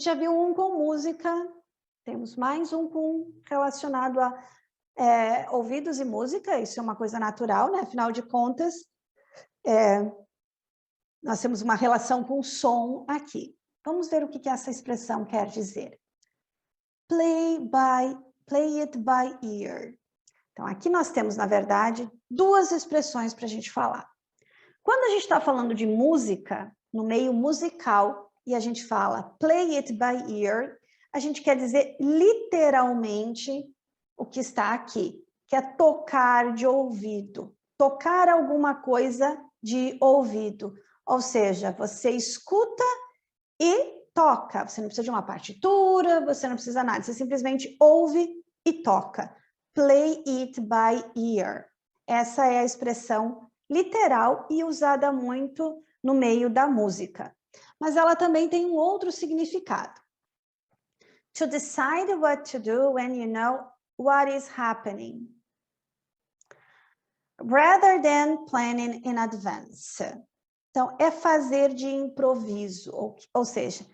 gente já viu um com música, temos mais um com relacionado a ouvidos e música, isso é uma coisa natural, né? Afinal de contas, nós temos uma relação com o som aqui. Vamos ver o que essa expressão quer dizer. Play it by ear. Então, aqui nós temos, na verdade, duas expressões para a gente falar. Quando a gente está falando de música, no meio musical, e a gente fala play it by ear, a gente quer dizer literalmente o que está aqui, que é tocar de ouvido, tocar alguma coisa de ouvido. Ou seja, você escuta e toca. Você não precisa de uma partitura, você não precisa nada, você simplesmente ouve e toca. Play it by ear. Essa é a expressão literal e usada muito no meio da música. Mas ela também tem um outro significado. To decide what to do when you know what is happening. Rather than planning in advance. Então, é fazer de improviso, ou seja,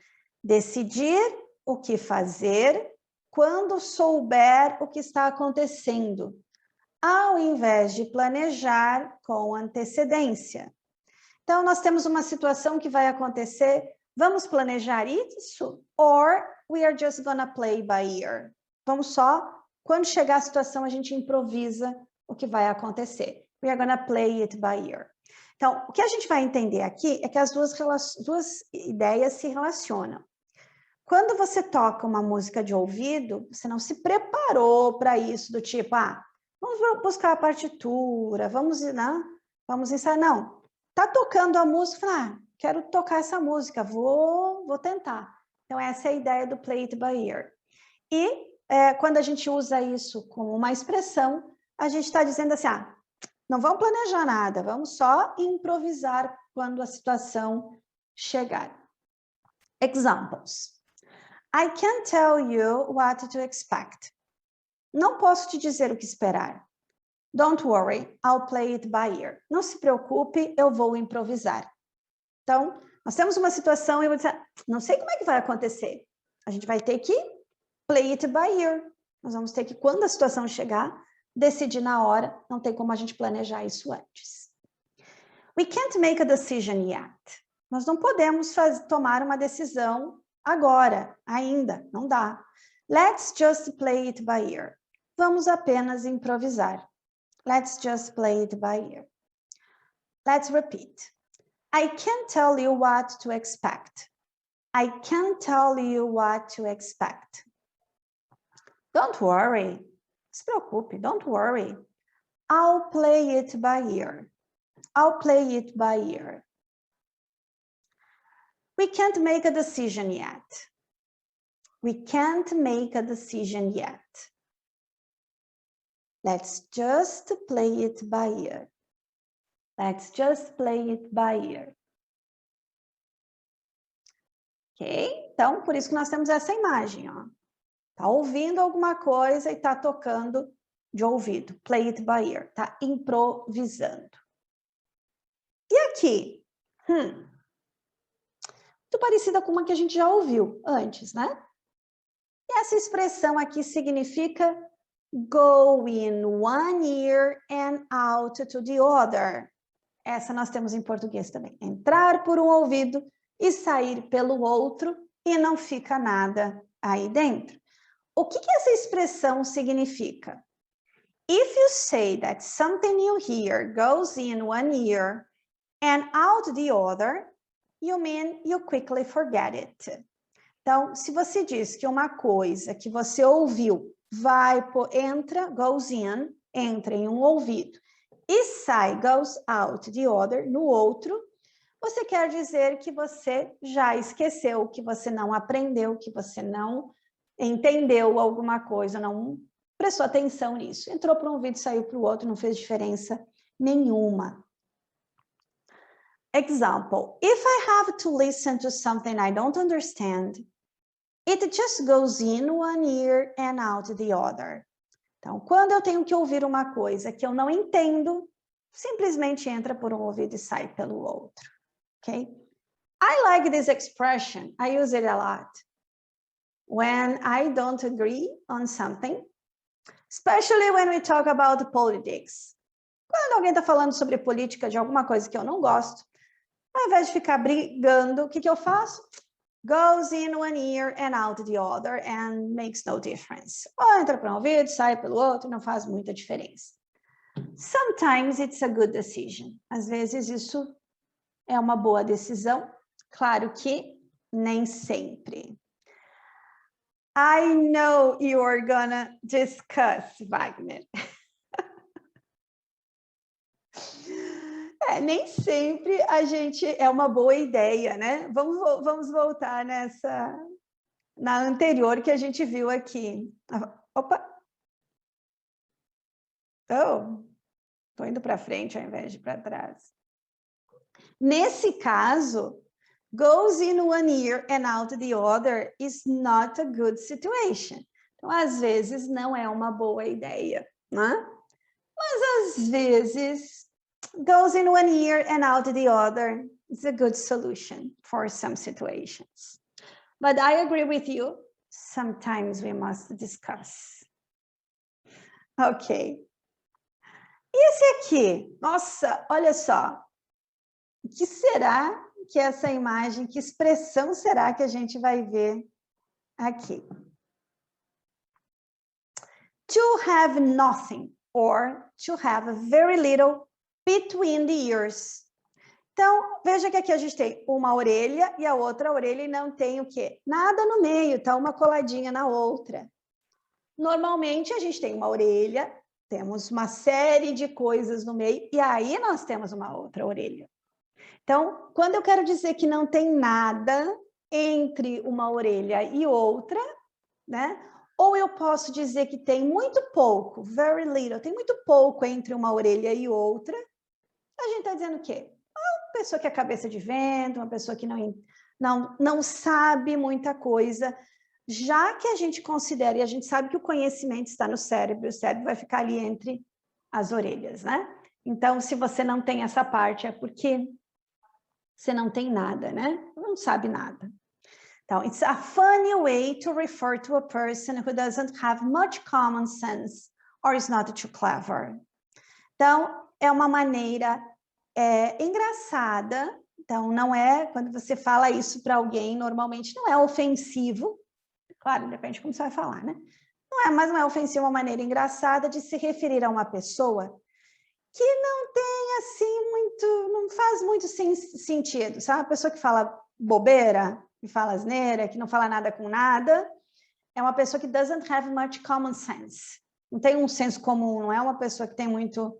decidir o que fazer quando souber o que está acontecendo, ao invés de planejar com antecedência. Então, nós temos uma situação que vai acontecer, vamos planejar isso? Or we are just gonna play by ear? Vamos só, quando chegar a situação, a gente improvisa o que vai acontecer. We are gonna play it by ear. Então, o que a gente vai entender aqui é que as duas ideias se relacionam. Quando você toca uma música de ouvido, você não se preparou para isso, do tipo, vamos buscar a partitura, vamos ensaiar. Não, tá tocando a música, quero tocar essa música, vou tentar. Então, essa é a ideia do play it by ear. E quando a gente usa isso como uma expressão, a gente está dizendo assim, não vamos planejar nada, vamos só improvisar quando a situação chegar. Examples. I can't tell you what to expect. Não posso te dizer o que esperar. Don't worry, I'll play it by ear. Não se preocupe, eu vou improvisar. Então, nós temos uma situação e eu vou dizer, não sei como é que vai acontecer. A gente vai ter que play it by ear. Nós vamos ter que, quando a situação chegar, decidir na hora, não tem como a gente planejar isso antes. We can't make a decision yet. Nós não podemos tomar uma decisão agora, ainda, não dá. Let's just play it by ear. Vamos apenas improvisar. Let's just play it by ear. Let's repeat. I can't tell you what to expect. I can't tell you what to expect. Don't worry. Se preocupe, don't worry. I'll play it by ear. I'll play it by ear. We can't make a decision yet. We can't make a decision yet. Let's just play it by ear. Let's just play it by ear. Ok? Então, por isso que nós temos essa imagem, ó. Tá ouvindo alguma coisa e tá tocando de ouvido. Play it by ear. Tá improvisando. E aqui? Muito parecida com uma que a gente já ouviu antes, né? E essa expressão aqui significa go in one ear and out to the other. Essa nós temos em português também. Entrar por um ouvido e sair pelo outro e não fica nada aí dentro. O que essa expressão significa? If you say that something you hear goes in one ear and out the other, you mean you quickly forget it. Então, se você diz que uma coisa que você ouviu entra, goes in, entra em um ouvido, e sai, goes out the other, no outro, você quer dizer que você já esqueceu, que você não aprendeu, que você não entendeu alguma coisa, não prestou atenção nisso. Entrou para um ouvido, saiu para o outro, não fez diferença nenhuma. Example, if I have to listen to something I don't understand, it just goes in one ear and out the other. Então, quando eu tenho que ouvir uma coisa que eu não entendo, simplesmente entra por um ouvido e sai pelo outro. Okay? I like this expression. I use it a lot. when I don't agree on something, especially when we talk about politics. Quando alguém está falando sobre política de alguma coisa que eu não gosto, ao invés de ficar brigando, o que eu faço? Goes in one ear and out the other and makes no difference. Ou entra por um ouvido, sai pelo outro, não faz muita diferença. Sometimes it's a good decision. Às vezes isso é uma boa decisão. Claro que nem sempre. I know you are gonna discuss, Wagner. Nem sempre a gente é uma boa ideia, né? Vamos voltar na anterior que a gente viu aqui. Opa! Oh, tô indo para frente ao invés de para trás. Nesse caso, goes in one ear and out the other is not a good situation. Então, às vezes, não é uma boa ideia, né? Mas, às vezes, goes in one ear and out the other is a good solution for some situations. But I agree with you. Sometimes we must discuss. Ok. E esse aqui? Nossa, olha só. O que será que essa imagem, que expressão será que a gente vai ver aqui? To have nothing or to have very little between the ears. Então, veja que aqui a gente tem uma orelha e a outra orelha e não tem o quê? Nada no meio, tá uma coladinha na outra. Normalmente, a gente tem uma orelha, temos uma série de coisas no meio e aí nós temos uma outra orelha. Então, quando eu quero dizer que não tem nada entre uma orelha e outra, né? Ou eu posso dizer que tem muito pouco, very little, tem muito pouco entre uma orelha e outra, a gente está dizendo o quê? Uma pessoa que é cabeça de vento, uma pessoa que não sabe muita coisa, já que a gente considera, e a gente sabe que o conhecimento está no cérebro, o cérebro vai ficar ali entre as orelhas, né? Então, se você não tem essa parte, é porque você não tem nada, né? Não sabe nada. Então, it's a funny way to refer to a person who doesn't have much common sense or is not too clever. Então, é uma maneira engraçada. Então, não é, quando você fala isso para alguém, normalmente não é ofensivo. Claro, depende de como você vai falar, né? Mas não é ofensivo, uma maneira engraçada de se referir a uma pessoa que não tem, assim, não faz muito sentido, sabe? Uma pessoa que fala bobeira, que fala asneira, que não fala nada com nada, é uma pessoa que doesn't have much common sense. Não tem um senso comum, não é uma pessoa que tem muito...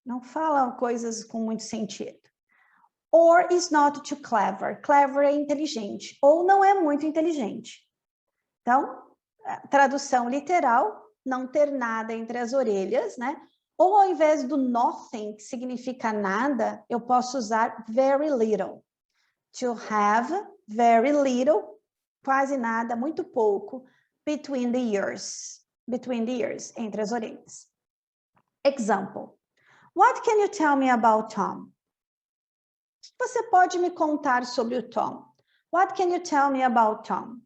não fala coisas com muito sentido. Or is not too clever. Clever é inteligente, ou não é muito inteligente. Então, tradução literal, não ter nada entre as orelhas, né? Ou ao invés do nothing, que significa nada, eu posso usar very little. To have very little, quase nada, muito pouco, between the ears, entre as orelhas. Example. What can you tell me about Tom? Você pode me contar sobre o Tom? What can you tell me about Tom?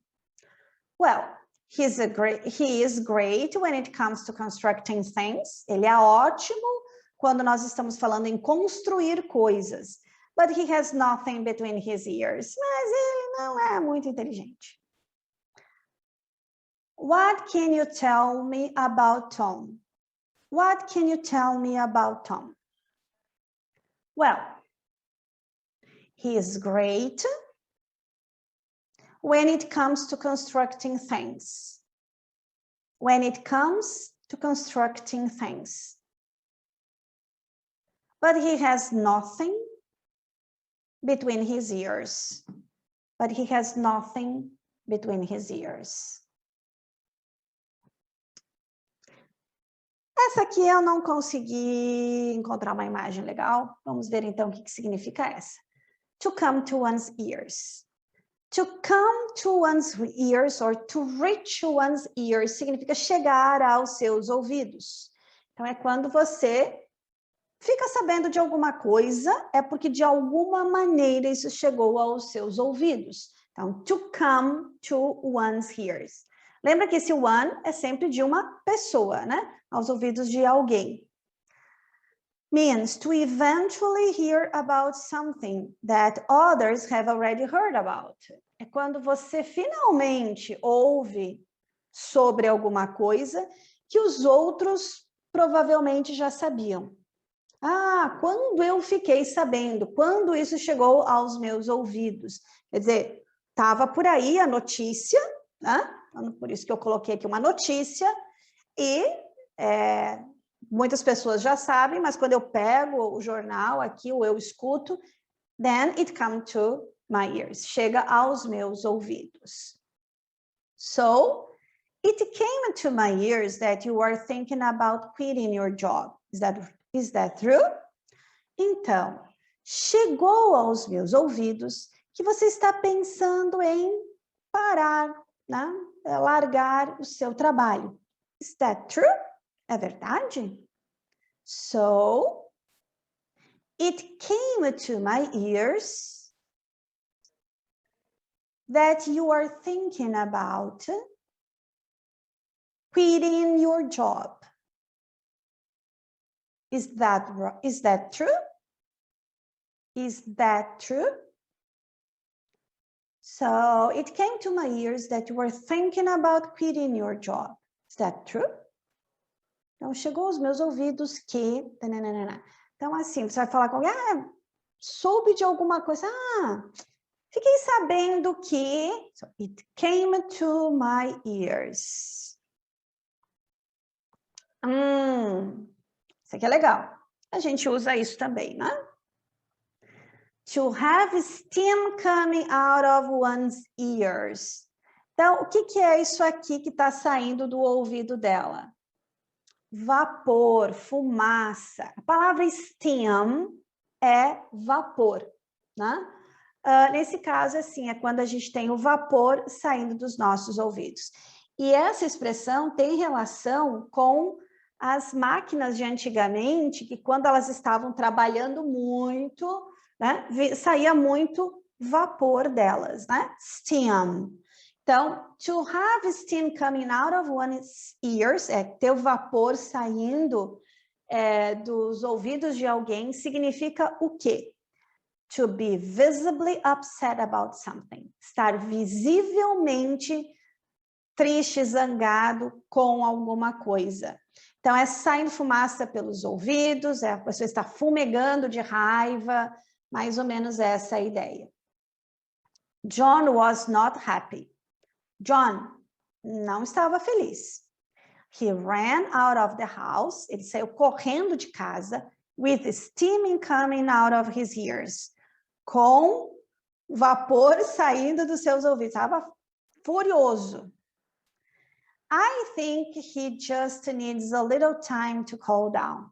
Well, he is great when it comes to constructing things. Ele é ótimo quando nós estamos falando em construir coisas. But he has nothing between his ears. Mas ele não é muito inteligente. What can you tell me about Tom? What can you tell me about Tom? Well, he is great when it comes to constructing things. When it comes to constructing things. But he has nothing between his ears. But he has nothing between his ears. Essa aqui eu não consegui encontrar uma imagem legal. Vamos ver então o que significa essa. To come to one's ears. To come to one's ears or to reach one's ears significa chegar aos seus ouvidos. Então é quando você fica sabendo de alguma coisa, é porque de alguma maneira isso chegou aos seus ouvidos. Então, to come to one's ears. Lembra que esse one é sempre de uma pessoa, né? Aos ouvidos de alguém. Means to eventually hear about something that others have already heard about. É quando você finalmente ouve sobre alguma coisa que os outros provavelmente já sabiam. Ah, quando eu fiquei sabendo, quando isso chegou aos meus ouvidos. Quer dizer, estava por aí a notícia, né? Por isso que eu coloquei aqui uma notícia, e muitas pessoas já sabem, mas quando eu pego o jornal aqui, ou eu escuto, then it comes to my ears, chega aos meus ouvidos. So, it came to my ears that you are thinking about quitting your job. Is that true? Então, chegou aos meus ouvidos que você está pensando em parar, né? Largar o seu trabalho. Is that true? É verdade? So, it came to my ears that you are thinking about quitting your job. Is that true? Is that true? So, it came to my ears that you were thinking about quitting your job. Is that true? Então, chegou aos meus ouvidos que... Então, assim, você vai falar com alguém, soube de alguma coisa, fiquei sabendo que... So, it came to my ears. Isso aqui é legal. A gente usa isso também, né? To have steam coming out of one's ears. Então, o que é isso aqui que está saindo do ouvido dela? Vapor, fumaça. A palavra steam é vapor, né? Nesse caso, assim, é quando a gente tem o vapor saindo dos nossos ouvidos. E essa expressão tem relação com as máquinas de antigamente, que quando elas estavam trabalhando muito, né, saía muito vapor delas, né? Steam. Então, to have steam coming out of one's ears, ter o vapor saindo dos ouvidos de alguém, significa o quê? To be visibly upset about something. Estar visivelmente triste, zangado com alguma coisa. Então, é saindo fumaça pelos ouvidos, a pessoa está fumegando de raiva, mais ou menos essa é a ideia. John was not happy. John não estava feliz. He ran out of the house, ele saiu correndo de casa, with steam coming out of his ears, com vapor saindo dos seus ouvidos, estava furioso. I think he just needs a little time to cool down.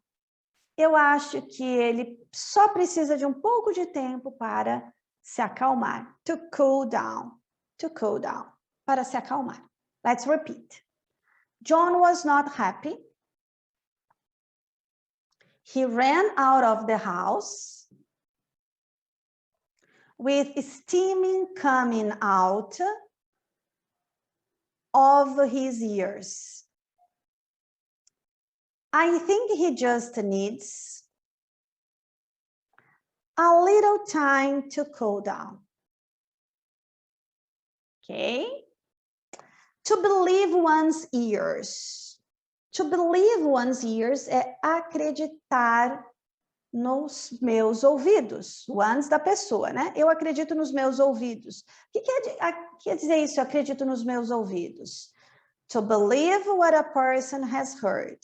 Eu acho que ele só precisa de um pouco de tempo para se acalmar. To cool down. To cool down. Para se acalmar. Let's repeat. John was not happy. He ran out of the house with steam coming out of his ears. I think he just needs a little time to cool down. Okay? To believe one's ears. To believe one's ears é acreditar nos meus ouvidos. One's da pessoa, né? Eu acredito nos meus ouvidos. O que quer dizer isso? Eu acredito nos meus ouvidos. To believe what a person has heard.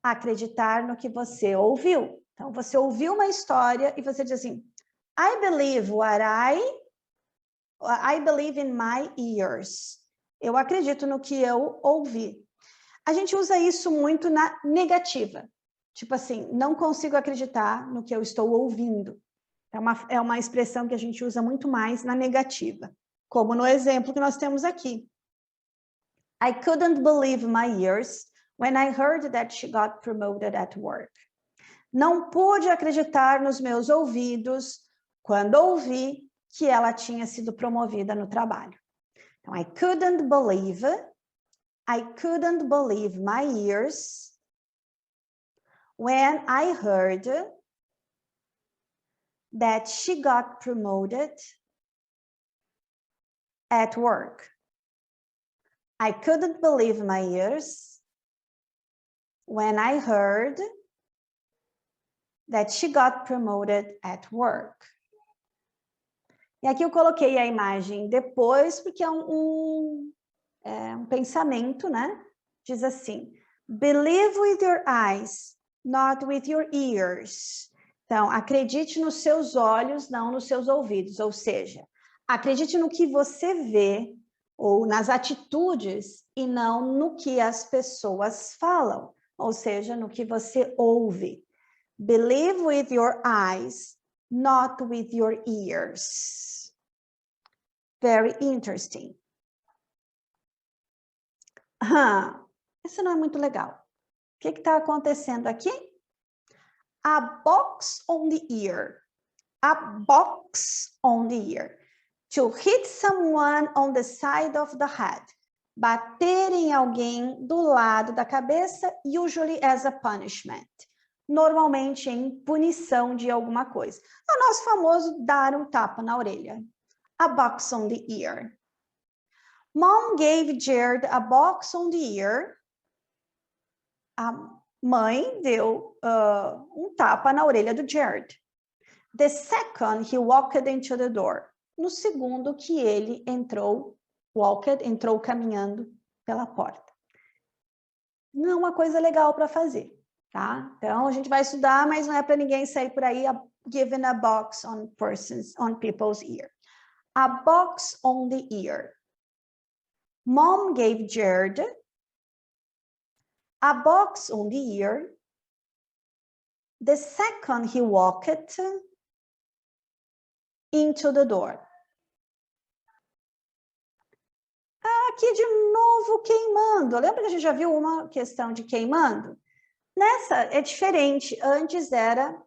Acreditar no que você ouviu. Então, você ouviu uma história e você diz assim, I believe in my ears. Eu acredito no que eu ouvi. A gente usa isso muito na negativa. Tipo assim, não consigo acreditar no que eu estou ouvindo. É uma expressão que a gente usa muito mais na negativa. Como no exemplo que nós temos aqui. I couldn't believe my ears when I heard that she got promoted at work. Não pude acreditar nos meus ouvidos quando ouvi que ela tinha sido promovida no trabalho. Então, I couldn't believe my ears when I heard that she got promoted at work. I couldn't believe my ears when I heard that she got promoted at work. E aqui eu coloquei a imagem depois, porque é um pensamento, né? Diz assim, believe with your eyes, not with your ears. Então, acredite nos seus olhos, não nos seus ouvidos. Ou seja, acredite no que você vê, ou nas atitudes, e não no que as pessoas falam. Ou seja, no que você ouve. Believe with your eyes, not with your ears. Very interesting. Isso não é muito legal. O que está acontecendo aqui? A box on the ear. A box on the ear. To hit someone on the side of the head. Bater em alguém do lado da cabeça, usually as a punishment. Normalmente em punição de alguma coisa. É o nosso famoso dar um tapa na orelha. A box on the ear. Mom gave Jared a box on the ear. A mãe deu um tapa na orelha do Jared. The second he walked into the door. No segundo que ele entrou caminhando pela porta. Não é uma coisa legal para fazer, tá? Então a gente vai estudar, mas não é para ninguém sair por aí giving a box on people's ear. A box on the ear. Mom gave Jared a box on the ear. The second he walked into the door. Aqui de novo queimando. Lembra que a gente já viu uma questão de queimando? Nessa é diferente. Antes era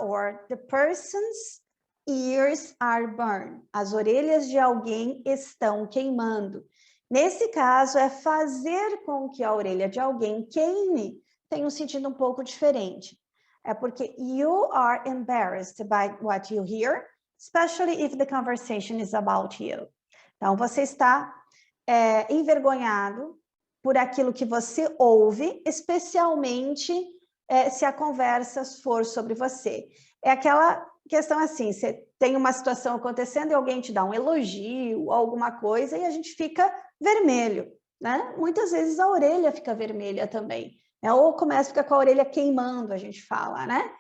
or the person's ears are burned. As orelhas de alguém estão queimando. Nesse caso, é fazer com que a orelha de alguém queime. Tem um sentido um pouco diferente. É porque you are embarrassed by what you hear, especially if the conversation is about you. Então, você está envergonhado por aquilo que você ouve, especialmente se a conversa for sobre você. É aquela questão assim, você tem uma situação acontecendo e alguém te dá um elogio, alguma coisa, e a gente fica vermelho, né? Muitas vezes a orelha fica vermelha também, né? Ou começa a ficar com a orelha queimando, a gente fala, né?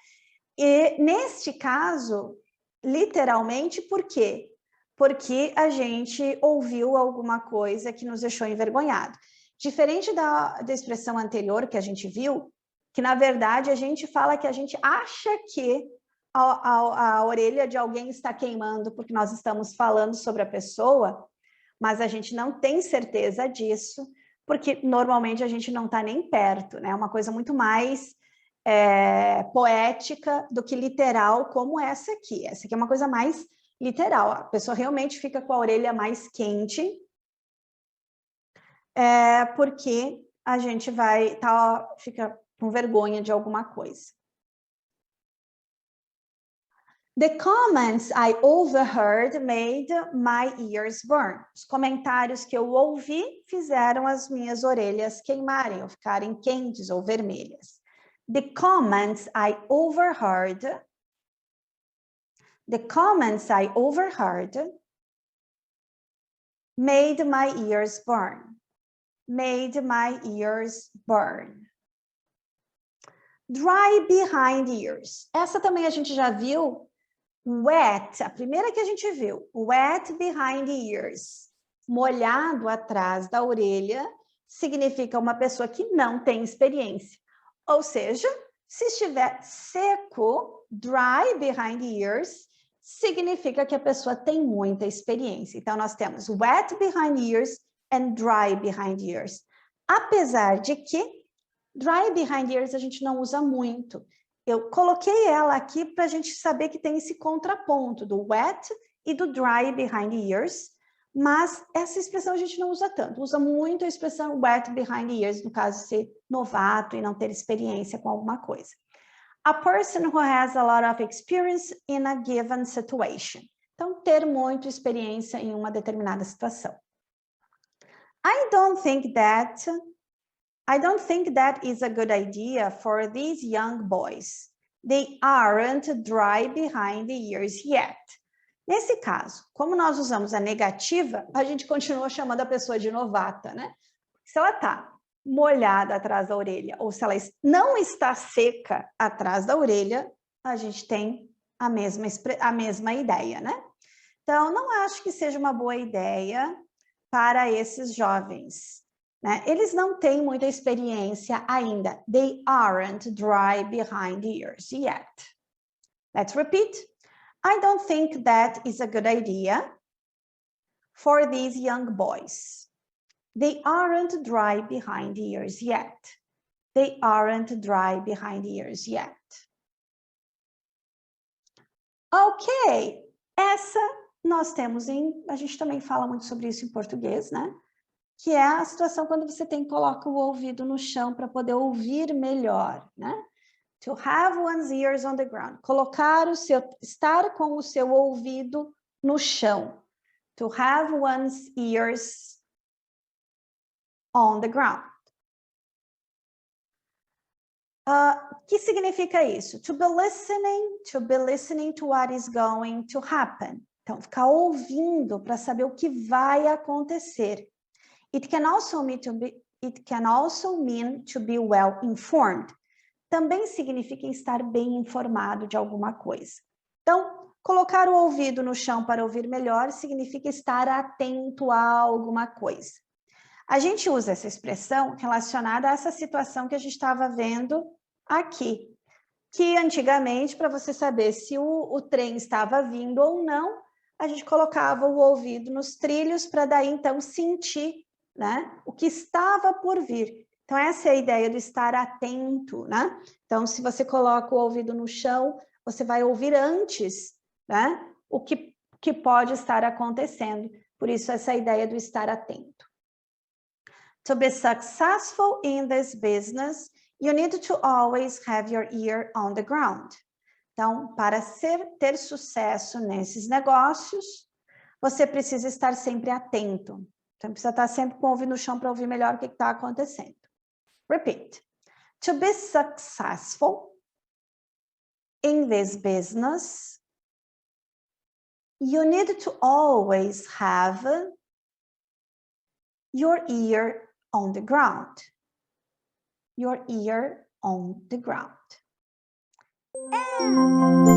E neste caso, literalmente, por quê? Porque a gente ouviu alguma coisa que nos deixou envergonhado. Diferente da expressão anterior que a gente viu, que na verdade a gente fala que a gente acha que a orelha de alguém está queimando porque nós estamos falando sobre a pessoa, mas a gente não tem certeza disso, porque normalmente a gente não está nem perto, né? É uma coisa muito mais poética do que literal, como essa aqui. Essa aqui é uma coisa mais literal. A pessoa realmente fica com a orelha mais quente, porque a gente fica com vergonha de alguma coisa. The comments I overheard made my ears burn. Os comentários que eu ouvi fizeram as minhas orelhas queimarem, ou ficarem quentes ou vermelhas. The comments I overheard made my ears burn. Made my ears burn. Dry behind ears. Essa também a gente já viu. Wet, a primeira que a gente viu. Wet behind ears. Molhado atrás da orelha significa uma pessoa que não tem experiência. Ou seja, se estiver seco, dry behind ears, significa que a pessoa tem muita experiência. Então, nós temos wet behind ears and dry behind ears. Apesar de que dry behind ears a gente não usa muito. Eu coloquei ela aqui para a gente saber que tem esse contraponto do wet e do dry behind the ears, mas essa expressão a gente não usa tanto, usa muito a expressão wet behind the ears, no caso de ser novato e não ter experiência com alguma coisa. A person who has a lot of experience in a given situation. Então, ter muita experiência em uma determinada situação. I don't think that is a good idea for these young boys. They aren't dry behind the ears yet. Nesse caso, como nós usamos a negativa, a gente continua chamando a pessoa de novata, né? Se ela está molhada atrás da orelha ou se ela não está seca atrás da orelha, a gente tem a mesma ideia, né? Então, não acho que seja uma boa ideia para esses jovens, né? Eles não têm muita experiência ainda. They aren't dry behind the ears yet. Let's repeat. I don't think that is a good idea for these young boys. They aren't dry behind the ears yet. They aren't dry behind the ears yet. Ok, essa nós temos a gente também fala muito sobre isso em português, né? Que é a situação quando você coloca o ouvido no chão para poder ouvir melhor, né? To have one's ears on the ground. Estar com o seu ouvido no chão. To have one's ears on the ground. Que significa isso? To be listening to what is going to happen. Então, ficar ouvindo para saber o que vai acontecer. It can also mean to be well informed. Também significa estar bem informado de alguma coisa. Então, colocar o ouvido no chão para ouvir melhor significa estar atento a alguma coisa. A gente usa essa expressão relacionada a essa situação que a gente estava vendo aqui, que antigamente, para você saber se o trem estava vindo ou não, a gente colocava o ouvido nos trilhos para daí então sentir, né, o que estava por vir. Então, essa é a ideia do estar atento, né? Então, se você coloca o ouvido no chão, você vai ouvir antes, né, o que pode estar acontecendo. Por isso, essa ideia do estar atento. To be successful in this business, you need to always have your ear on the ground. Então, para ter sucesso nesses negócios, você precisa estar sempre atento. Você precisa estar sempre com o ouvido no chão para ouvir melhor o que está acontecendo. Repeat. To be successful in this business, you need to always have your ear on the ground. Your ear on the ground. And